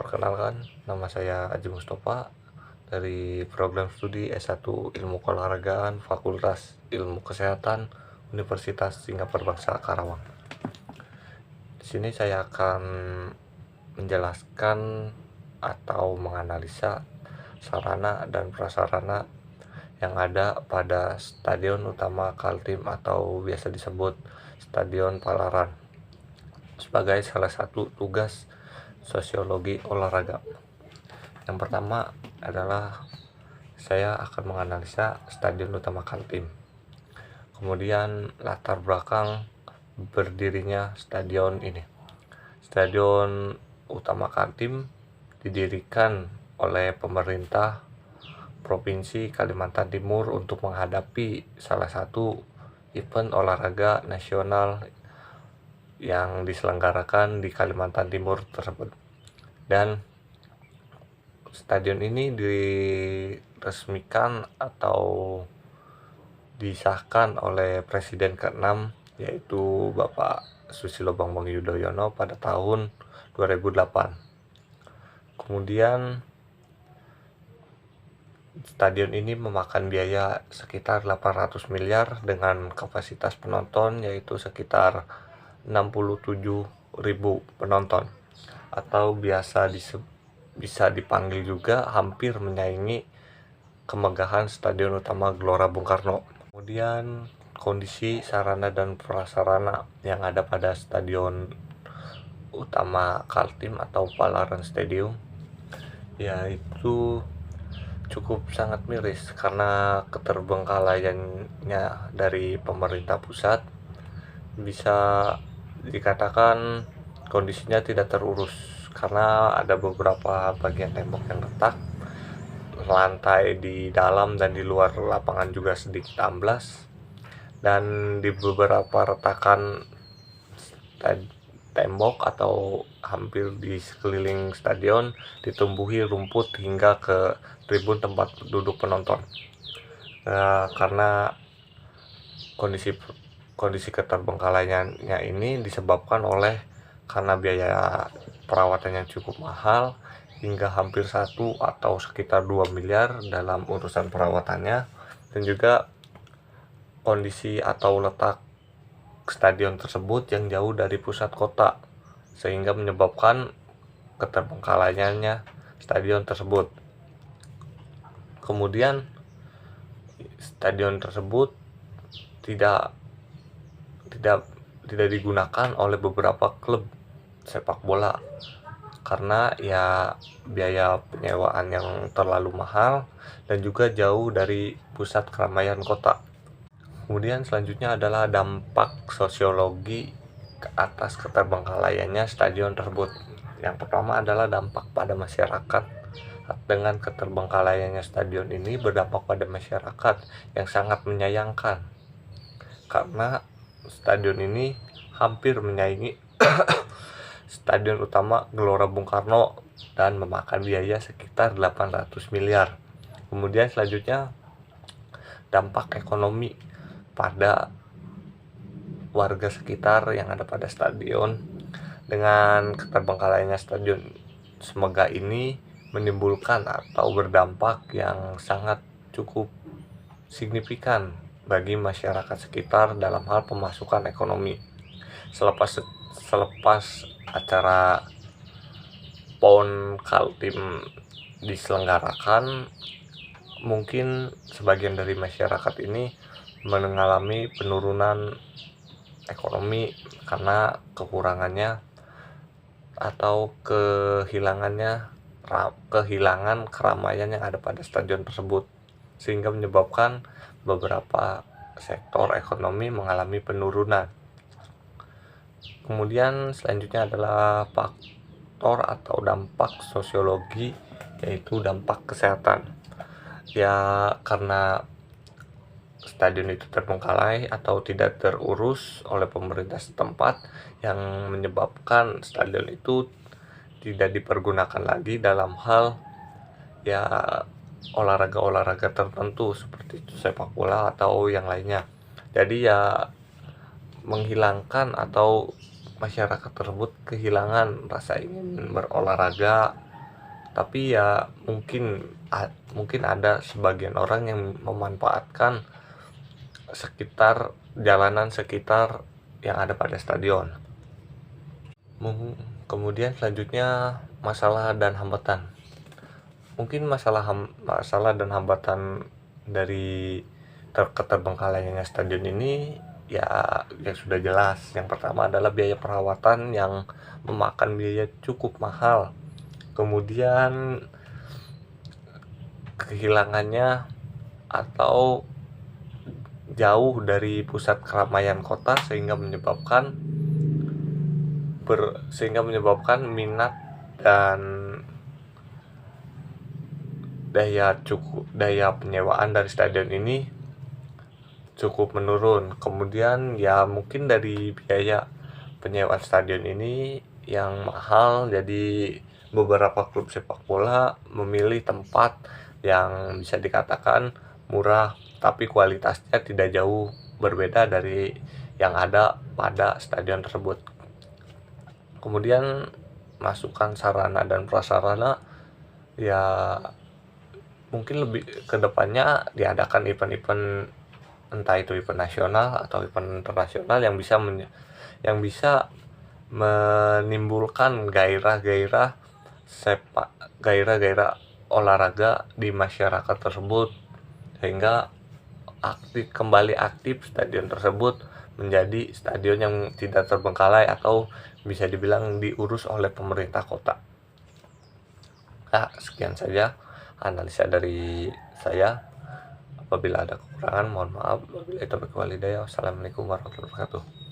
Perkenalkan, nama saya Aji Mustafa dari program studi S1 Ilmu Keolahragaan Fakultas Ilmu Kesehatan Universitas Singapura Bangsa Karawang. Di sini saya akan menjelaskan atau menganalisa sarana dan prasarana yang ada pada Stadion Utama Kaltim atau biasa disebut Stadion Palaran sebagai salah satu tugas sosiologi olahraga. Yang pertama adalah saya akan menganalisa Stadion Utama Kaltim. Kemudian latar belakang berdirinya stadion ini. Stadion Utama Kaltim didirikan oleh pemerintah Provinsi Kalimantan Timur untuk menghadapi salah satu event olahraga nasional yang diselenggarakan di Kalimantan Timur tersebut. Dan stadion ini diresmikan atau disahkan oleh Presiden ke-6 yaitu Bapak Susilo Bambang Yudhoyono pada tahun 2008. Kemudian stadion ini memakan biaya sekitar 800 miliar dengan kapasitas penonton yaitu sekitar 67.000 penonton atau bisa dipanggil juga hampir menyaingi kemegahan Stadion Utama Gelora Bung Karno. Kemudian kondisi sarana dan prasarana yang ada pada Stadion Utama Kaltim atau Palaran Stadium yaitu cukup sangat miris karena keterbengkalaiannya dari pemerintah pusat. Bisa dikatakan kondisinya tidak terurus karena ada beberapa bagian tembok yang retak, lantai di dalam dan di luar lapangan juga sedikit amblas, dan di beberapa retakan tembok atau hampir di sekeliling stadion ditumbuhi rumput hingga ke tribun tempat duduk penonton. Karena kondisi keterbengkalaiannya ini disebabkan oleh karena biaya perawatan yang cukup mahal hingga hampir 1 atau sekitar 2 miliar dalam urusan perawatannya, dan juga kondisi atau letak stadion tersebut yang jauh dari pusat kota sehingga menyebabkan keterbengkalaiannya stadion tersebut. Kemudian stadion tersebut tidak digunakan oleh beberapa klub sepak bola karena biaya penyewaan yang terlalu mahal dan juga jauh dari pusat keramaian kota. Kemudian selanjutnya adalah dampak sosiologi ke atas keterbengkalaiannya stadion tersebut. Yang pertama adalah dampak pada masyarakat. Dengan keterbengkalaiannya stadion ini berdampak pada masyarakat yang sangat menyayangkan karena stadion ini hampir menyaingi Stadion Utama Gelora Bung Karno dan memakan biaya sekitar 800 miliar. Kemudian selanjutnya dampak ekonomi pada warga sekitar yang ada pada stadion. Dengan keterbengkalaiannya stadion semega ini menimbulkan atau berdampak yang sangat cukup signifikan bagi masyarakat sekitar dalam hal pemasukan ekonomi. Selepas acara PON Kaltim diselenggarakan, mungkin sebagian dari masyarakat ini mengalami penurunan ekonomi karena kekurangannya atau kehilangan keramaian yang ada pada stadion tersebut, sehingga menyebabkan beberapa sektor ekonomi mengalami penurunan. Kemudian selanjutnya adalah faktor atau dampak sosiologi, yaitu dampak kesehatan. Karena stadion itu terbengkalai atau tidak terurus oleh pemerintah setempat yang menyebabkan stadion itu tidak dipergunakan lagi dalam hal olahraga-olahraga tertentu seperti itu sepak bola atau yang lainnya. Jadi menghilangkan atau masyarakat tersebut kehilangan rasa ingin berolahraga Tapi ya mungkin ada sebagian orang yang memanfaatkan jalanan sekitar yang ada pada stadion. Kemudian selanjutnya masalah dan hambatan. Mungkin masalah dan hambatan dari keterbengkalainya stadion ini ya yang sudah jelas. Yang pertama adalah biaya perawatan yang memakan biaya cukup mahal. Kemudian kehilangannya atau jauh dari pusat keramaian kota sehingga menyebabkan minat dan daya penyewaan dari stadion ini cukup menurun. Kemudian ya mungkin dari biaya penyewaan stadion ini yang mahal, jadi beberapa klub sepak bola memilih tempat yang bisa dikatakan murah tapi kualitasnya tidak jauh berbeda dari yang ada pada stadion tersebut. Kemudian masukan sarana dan prasarana ya mungkin lebih kedepannya diadakan event-event, entah itu event nasional atau event internasional yang bisa menimbulkan gairah olahraga di masyarakat tersebut, sehingga kembali aktif stadion tersebut menjadi stadion yang tidak terbengkalai atau bisa dibilang diurus oleh pemerintah kota. Sekian saja analisa dari saya. Apabila ada kekurangan mohon maaf. Wabillahi taufiq wal hidayah. Wassalamualaikum warahmatullahi wabarakatuh.